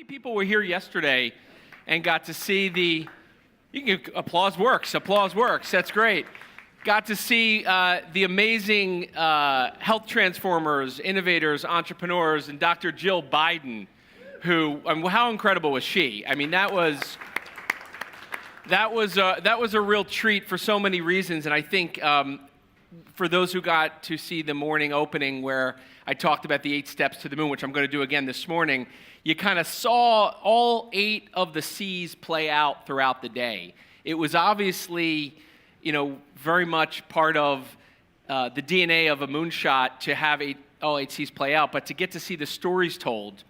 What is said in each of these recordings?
many people were here yesterday and got to see applause works, that's great. Got to see the amazing health transformers, innovators, entrepreneurs, and Dr. Jill Biden, how incredible was she? I mean, that was a real treat for so many reasons, and I think for those who got to see the morning opening where I talked about the 8 steps to the moon, which I'm going to do again this morning, you kind of saw all 8 of the C's play out throughout the day. It was obviously, very much part of the DNA of a moonshot to have all 8 C's play out, but to get to see the stories told,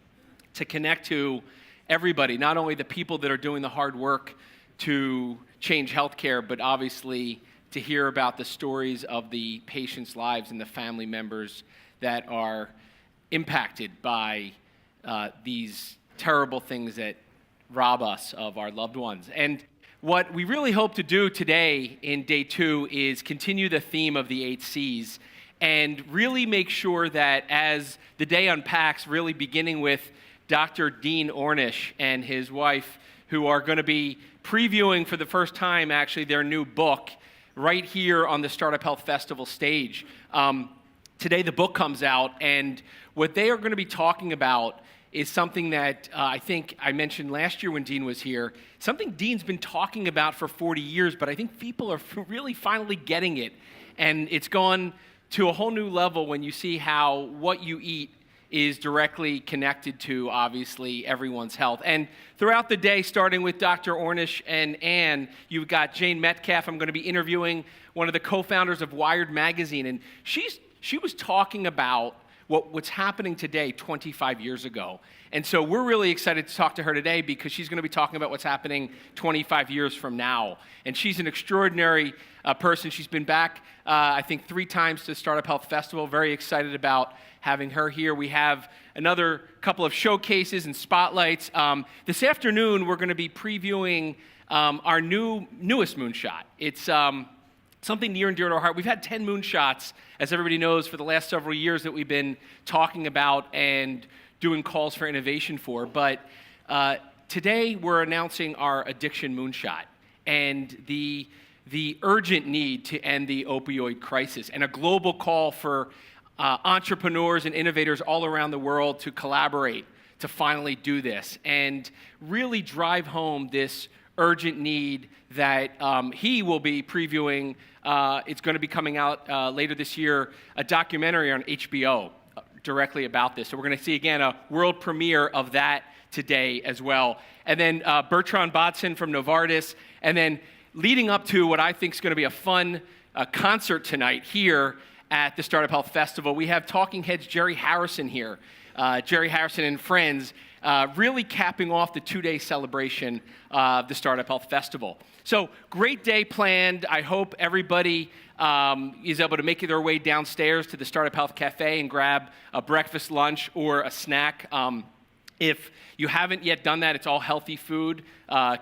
to connect to everybody, not only the people that are doing the hard work to change healthcare, but obviously to hear about the stories of the patients' lives and the family members that are impacted by these terrible things that rob us of our loved ones. And what we really hope to do today in day 2 is continue the theme of the 8 C's and really make sure that as the day unpacks, really beginning with Dr. Dean Ornish and his wife, who are going to be previewing for the first time, actually, their new book right here on the Startup Health Festival stage. Today the book comes out, and what they are going to be talking about is something that I think I mentioned last year when Dean was here, something Dean's been talking about for 40 years, but I think people are really finally getting it. And it's gone to a whole new level when you see how what you eat is directly connected to, obviously, everyone's health. And throughout the day, starting with Dr. Ornish and Ann, you've got Jane Metcalf. I'm going to be interviewing one of the co-founders of Wired Magazine, and she was talking about what's happening today 25 years ago. And so we're really excited to talk to her today because she's going to be talking about what's happening 25 years from now. And she's an extraordinary person. She's been back, I think, 3 times to the Startup Health Festival. Very excited about having her here. We have another couple of showcases and spotlights. This afternoon, we're going to be previewing our newest moonshot. It's something near and dear to our heart. We've had 10 moonshots, as everybody knows, for the last several years that we've been talking about and doing calls for innovation for. But today we're announcing our addiction moonshot and the urgent need to end the opioid crisis and a global call for entrepreneurs and innovators all around the world to collaborate to finally do this and really drive home this urgent need that he will be previewing. It's going to be coming out later this year, a documentary on HBO directly about this. So we're going to see, again, a world premiere of that today as well. And then Bertrand Bodson from Novartis. And then leading up to what I think is going to be a fun concert tonight here at the Startup Health Festival, we have Talking Heads Jerry Harrison here. Jerry Harrison and friends, really capping off the 2-day celebration of the Startup Health Festival. So great day planned. I hope everybody is able to make their way downstairs to the Startup Health Cafe and grab a breakfast, lunch, or a snack. If you haven't yet done that, it's all healthy food,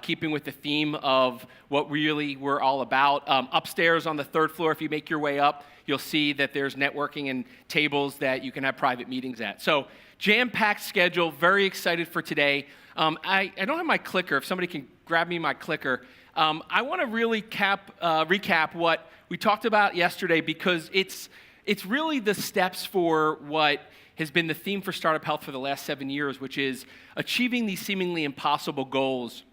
keeping with the theme of what really we're all about. Upstairs on the 3rd floor, if you make your way up, you'll see that there's networking and tables that you can have private meetings at. So jam-packed schedule, very excited for today. I don't have my clicker. If somebody can grab me my clicker. I want to really recap what we talked about yesterday because it's really the steps for what has been the theme for Startup Health for the last 7 years, which is achieving these seemingly impossible goals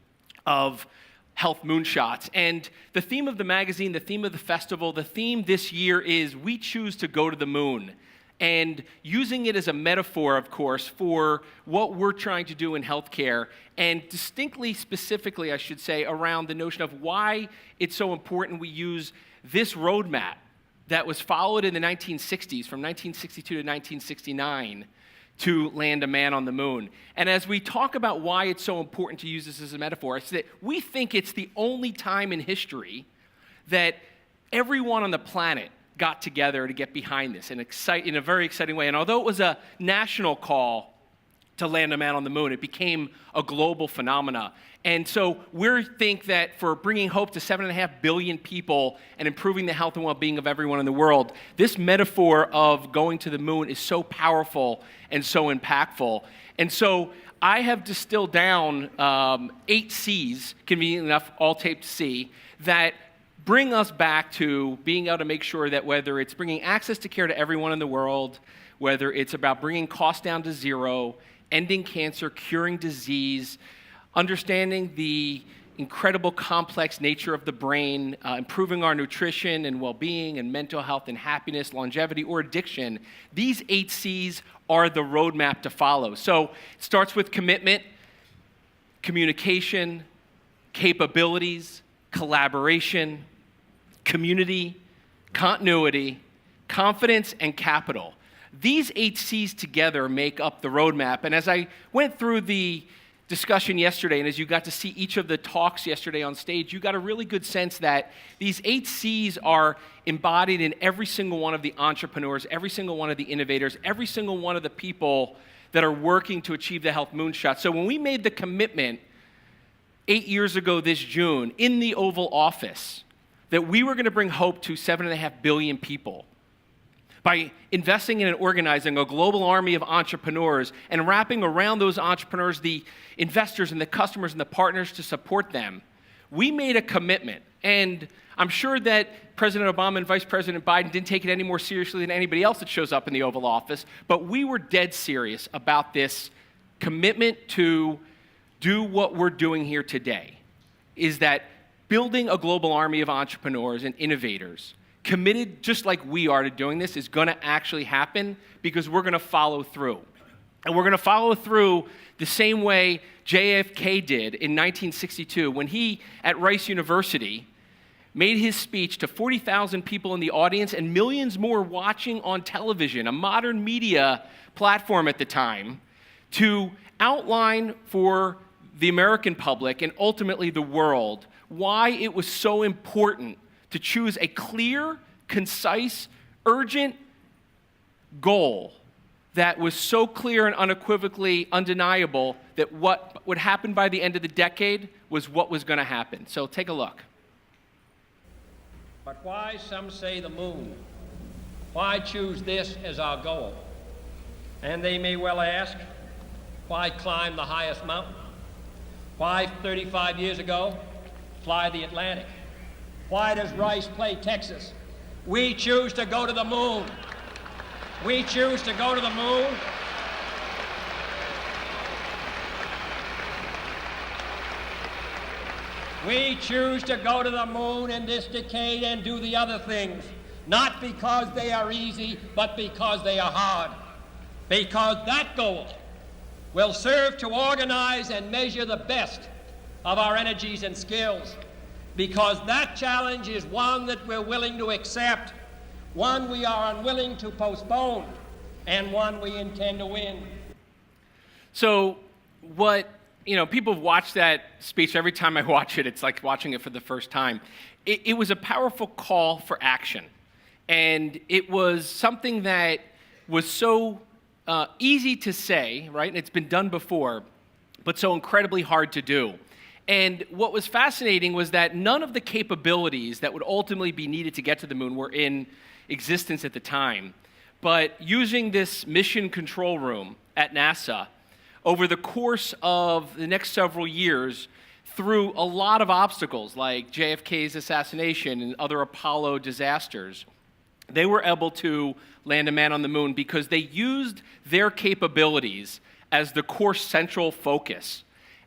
of health moonshots. And the theme of the magazine, the theme of the festival, the theme this year is we choose to go to the moon. And using it as a metaphor, of course, for what we're trying to do in healthcare, and distinctly, specifically, I should say, around the notion of why it's so important we use this roadmap that was followed in the 1960s, from 1962 to 1969, to land a man on the moon. And as we talk about why it's so important to use this as a metaphor, it's that we think it's the only time in history that everyone on the planet got together to get behind this in a very exciting way. And although it was a national call to land a man on the moon. It became a global phenomena. And so we think that for bringing hope to 7.5 billion people and improving the health and well-being of everyone in the world, this metaphor of going to the moon is so powerful and so impactful. And so I have distilled down 8 C's, convenient enough, all taped C, that bring us back to being able to make sure that whether it's bringing access to care to everyone in the world, whether it's about bringing costs down to zero, ending cancer, curing disease, understanding the incredible complex nature of the brain, improving our nutrition and well-being and mental health and happiness, longevity, or addiction, these 8 C's are the roadmap to follow. So it starts with commitment, communication, capabilities, collaboration, community, continuity, confidence, and capital. These 8 C's together make up the roadmap. And as I went through the discussion yesterday, and as you got to see each of the talks yesterday on stage, you got a really good sense that these 8 C's are embodied in every single one of the entrepreneurs, every single one of the innovators, every single one of the people that are working to achieve the health moonshot. So when we made the commitment 8 years ago this June in the Oval Office that we were going to bring hope to 7.5 billion people, by investing in and organizing a global army of entrepreneurs and wrapping around those entrepreneurs the investors and the customers and the partners to support them, we made a commitment. And I'm sure that President Obama and Vice President Biden didn't take it any more seriously than anybody else that shows up in the Oval Office, but we were dead serious about this commitment to do what we're doing here today, is that building a global army of entrepreneurs and innovators committed just like we are to doing this is going to actually happen because we're going to follow through. And we're going to follow through the same way JFK did in 1962 when he, at Rice University, made his speech to 40,000 people in the audience and millions more watching on television, a modern media platform at the time, to outline for the American public and ultimately the world why it was so important to choose a clear, concise, urgent goal that was so clear and unequivocally undeniable that what would happen by the end of the decade was what was going to happen. So take a look. But why, some say, the moon? Why choose this as our goal? And they may well ask, why climb the highest mountain? Why, 35 years ago, fly the Atlantic? Why does Rice play Texas? We choose to go to the moon. We choose to go to the moon. We choose to go to the moon in this decade and do the other things, not because they are easy, but because they are hard. Because that goal will serve to organize and measure the best of our energies and skills. Because that challenge is one that we're willing to accept, one we are unwilling to postpone, and one we intend to win. So people have watched that speech. Every time I watch it, it's like watching it for the first time. It was a powerful call for action. And it was something that was so easy to say, right? And it's been done before, but so incredibly hard to do. And what was fascinating was that none of the capabilities that would ultimately be needed to get to the moon were in existence at the time. But using this mission control room at NASA, over the course of the next several years, through a lot of obstacles like JFK's assassination and other Apollo disasters, they were able to land a man on the moon because they used their capabilities as the core central focus.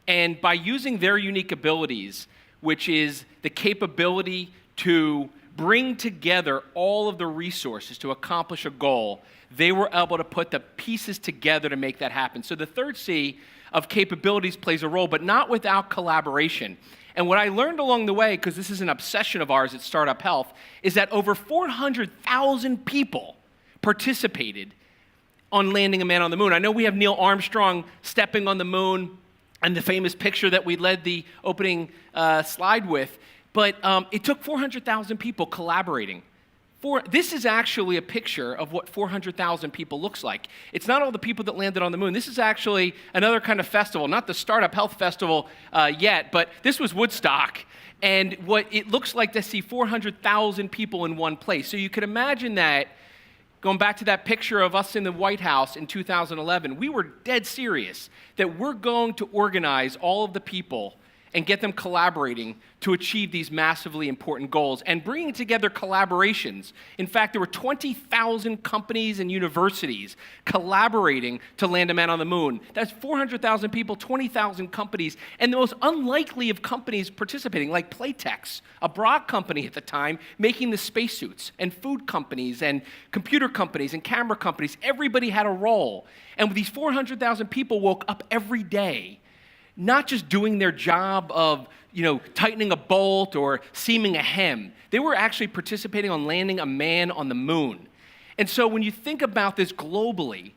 And by using their unique abilities, which is the capability to bring together all of the resources to accomplish a goal, they were able to put the pieces together to make that happen. So the third C of capabilities plays a role, but not without collaboration. And what I learned along the way, because this is an obsession of ours at StartUp Health, is that over 400,000 people participated on landing a man on the moon. I know we have Neil Armstrong stepping on the moon and the famous picture that we led the opening slide with, but it took 400,000 people collaborating This is actually a picture of what 400,000 people looks like. It's not all the people that landed on the moon. This is actually another kind of festival, not the Startup Health Festival yet, but this was Woodstock. And what it looks like to see 400,000 people in one place. So you could imagine that, going back to that picture of us in the White House in 2011, we were dead serious that we're going to organize all of the people and get them collaborating to achieve these massively important goals and bringing together collaborations. In fact, there were 20,000 companies and universities collaborating to land a man on the moon. That's 400,000 people, 20,000 companies, and the most unlikely of companies participating, like Playtex, a bra company at the time, making the spacesuits, and food companies, and computer companies, and camera companies. Everybody had a role. And these 400,000 people woke up every day not just doing their job of, tightening a bolt or seaming a hem. They were actually participating on landing a man on the moon. And so when you think about this globally,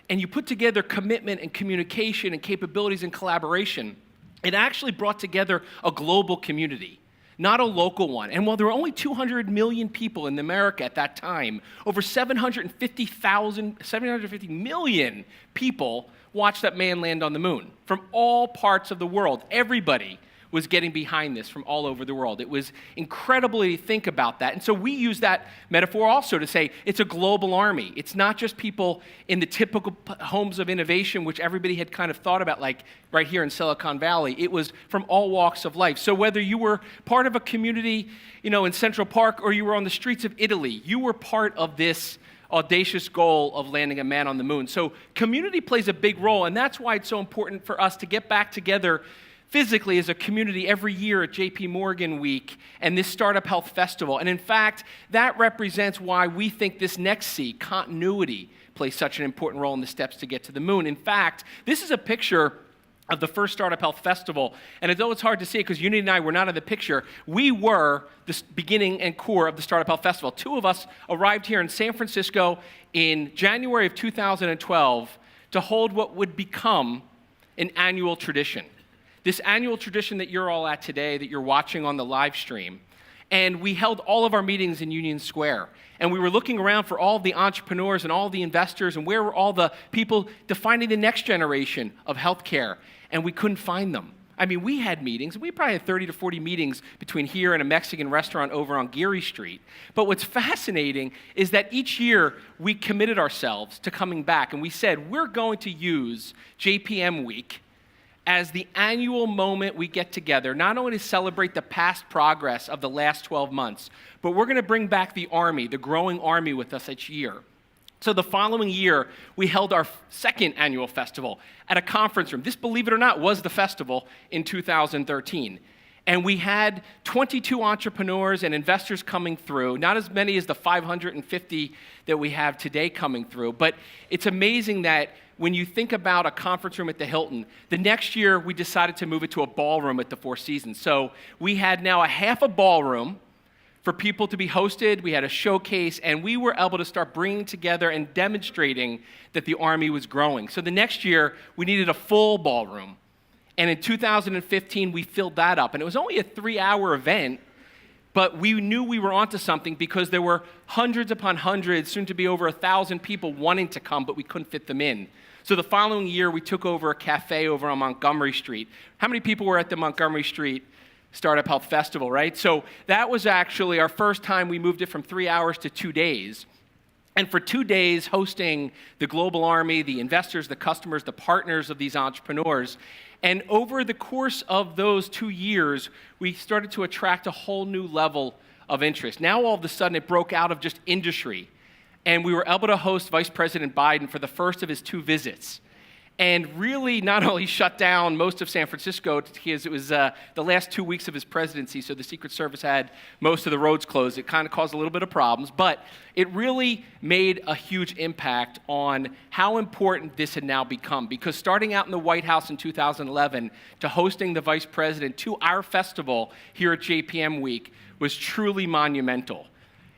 and you put together commitment and communication and capabilities and collaboration, it actually brought together a global community, not a local one. And while there were only 200 million people in America at that time, over 750 million people watched that man land on the moon from all parts of the world. Everybody was getting behind this from all over the world. It was incredible to think about that. And so we use that metaphor also to say it's a global army. It's not just people in the typical homes of innovation, which everybody had kind of thought about, like right here in Silicon Valley. It was from all walks of life. So whether you were part of a community, in Central Park, or you were on the streets of Italy, you were part of this audacious goal of landing a man on the moon. So community plays a big role, and that's why it's so important for us to get back together physically as a community every year at JP Morgan Week and this Startup Health Festival. And in fact, that represents why we think this next C, continuity, plays such an important role in the steps to get to the moon. In fact, this is a picture of the first Startup Health Festival. And although it's hard to see it because Unity and I were not in the picture, we were the beginning and core of the Startup Health Festival. Two of us arrived here in San Francisco in January of 2012 to hold what would become an annual tradition. This annual tradition that you're all at today, that you're watching on the live stream. And we held all of our meetings in Union Square. And we were looking around for all the entrepreneurs and all the investors and where were all the people defining the next generation of healthcare. And we couldn't find them. I mean, we had meetings. We probably had 30 to 40 meetings between here and a Mexican restaurant over on Geary Street. But what's fascinating is that each year we committed ourselves to coming back. And we said, we're going to use JPM Week as the annual moment we get together, not only to celebrate the past progress of the last 12 months, but we're going to bring back the Army, the growing Army, with us each year. So the following year, we held our second annual festival at a conference room. This, believe it or not, was the festival in 2013. And we had 22 entrepreneurs and investors coming through, not as many as the 550 that we have today coming through. But it's amazing that when you think about a conference room at the Hilton, the next year we decided to move it to a ballroom at the Four Seasons. So we had now a half a ballroom for people to be hosted. We had a showcase, and we were able to start bringing together and demonstrating that the Army was growing. So the next year, we needed a full ballroom. And in 2015, we filled that up. And it was only a 3-hour event, but we knew we were onto something because there were hundreds upon hundreds, soon to be over 1,000 people wanting to come, but we couldn't fit them in. So the following year, we took over a cafe over on Montgomery Street. How many people were at the Montgomery Street Startup Health Festival, right? So that was actually our first time we moved it from 3 hours to 2 days. And for 2 days, hosting the global army, the investors, the customers, the partners of these entrepreneurs. And over the course of those 2 years, we started to attract a whole new level of interest. Now, all of a sudden, it broke out of just industry. And we were able to host Vice President Biden for the first of his 2 visits. And really not only shut down most of San Francisco, because it was the last 2 weeks of his presidency, so the Secret Service had most of the roads closed. It kind of caused a little bit of problems, but it really made a huge impact on how important this had now become. Because starting out in the White House in 2011 to hosting the Vice President to our festival here at JPM Week was truly monumental.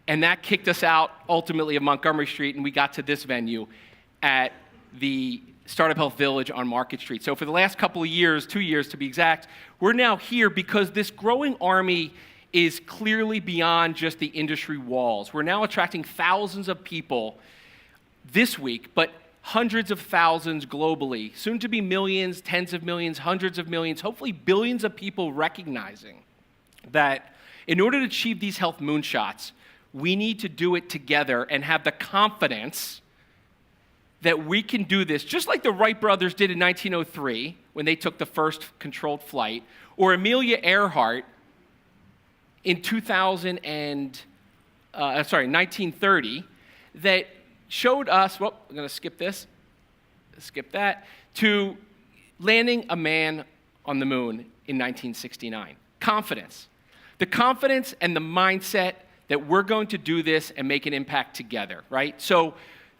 And that kicked us out ultimately of Montgomery Street, and we got to this venue at the Startup Health Village on Market Street. So for the last couple of years, 2 years to be exact, we're now here because this growing army is clearly beyond just the industry walls. We're now attracting thousands of people this week, but hundreds of thousands globally, soon to be millions, tens of millions, hundreds of millions, hopefully billions of people recognizing that in order to achieve these health moonshots, we need to do it together and have the confidence that we can do this, just like the Wright brothers did in 1903 when they took the first controlled flight, or Amelia Earhart in 1930, that showed us, well, I'm going to skip this, skip that, to landing a man on the moon in 1969. Confidence. The confidence and the mindset that we're going to do this and make an impact together, right? So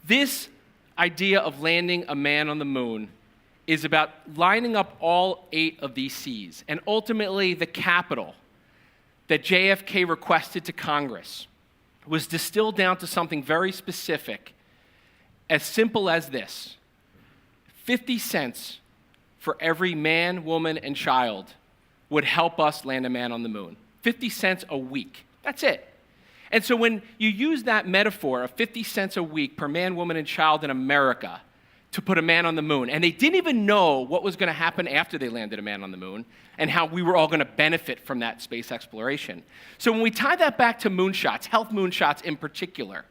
this idea of landing a man on the moon is about lining up all 8 of these C's, and ultimately the capital that JFK requested to Congress was distilled down to something very specific, as simple as this: 50 cents for every man, woman, and child would help us land a man on the moon. 50 cents a week. That's it. And so when you use that metaphor of 50 cents a week per man, woman, and child in America to put a man on the moon, and they didn't even know what was going to happen after they landed a man on the moon and how we were all going to benefit from that space exploration. So when we tie that back to moonshots, health moonshots in particular,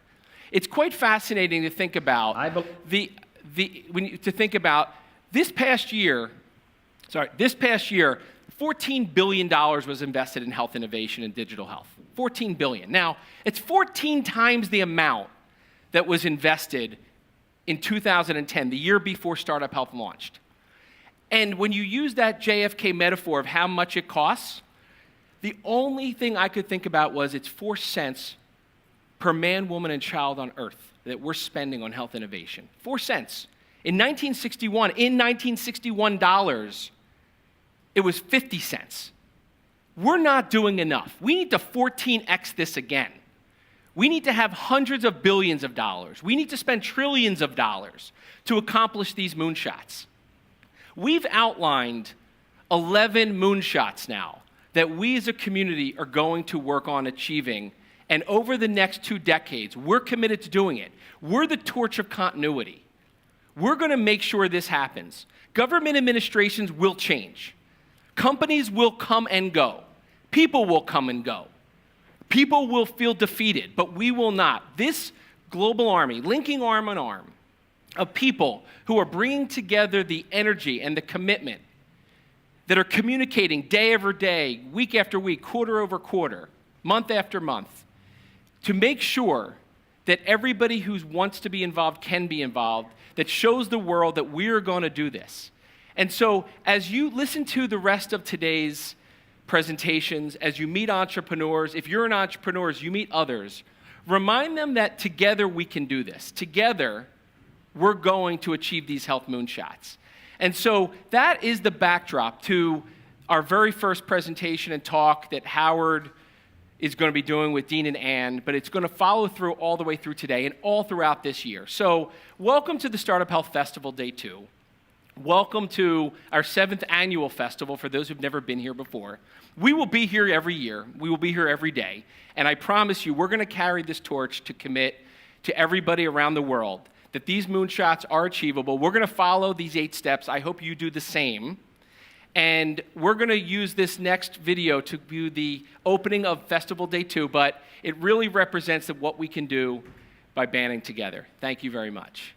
it's quite fascinating to think about this past year, $14 billion was invested in health innovation and digital health. $14 billion. Now, it's 14 times the amount that was invested in 2010, the year before StartUp Health launched. And when you use that JFK metaphor of how much it costs, the only thing I could think about was it's 4 cents per man, woman, and child on Earth that we're spending on health innovation. 4 cents. In 1961 dollars, it was 50 cents. We're not doing enough. We need to 14x this again. We need to have hundreds of billions of dollars. We need to spend trillions of dollars to accomplish these moonshots. We've outlined 11 moonshots now that we as a community are going to work on achieving. And over the next 2 decades, we're committed to doing it. We're the torch of continuity. We're going to make sure this happens. Government administrations will change. Companies will come and go. People will come and go. People will feel defeated, but we will not. This global army, linking arm in arm, of people who are bringing together the energy and the commitment, that are communicating day over day, week after week, quarter over quarter, month after month, to make sure that everybody who wants to be involved can be involved, that shows the world that we are going to do this. And so as you listen to the rest of today's presentations, as you meet entrepreneurs, if you're an entrepreneur, as you meet others, remind them that together we can do this. Together, we're going to achieve these health moonshots. And so that is the backdrop to our very first presentation and talk that Howard is going to be doing with Dean and Ann, but it's going to follow through all the way through today and all throughout this year. So welcome to the Startup Health Festival Day 2. Welcome to our 7th annual festival for those who've never been here before. We will be here every year. We will be here every day. And I promise you, we're going to carry this torch to commit to everybody around the world that these moonshots are achievable. We're going to follow these 8 steps. I hope you do the same. And we're going to use this next video to do the opening of Festival Day 2, but it really represents what we can do by banding together. Thank you very much.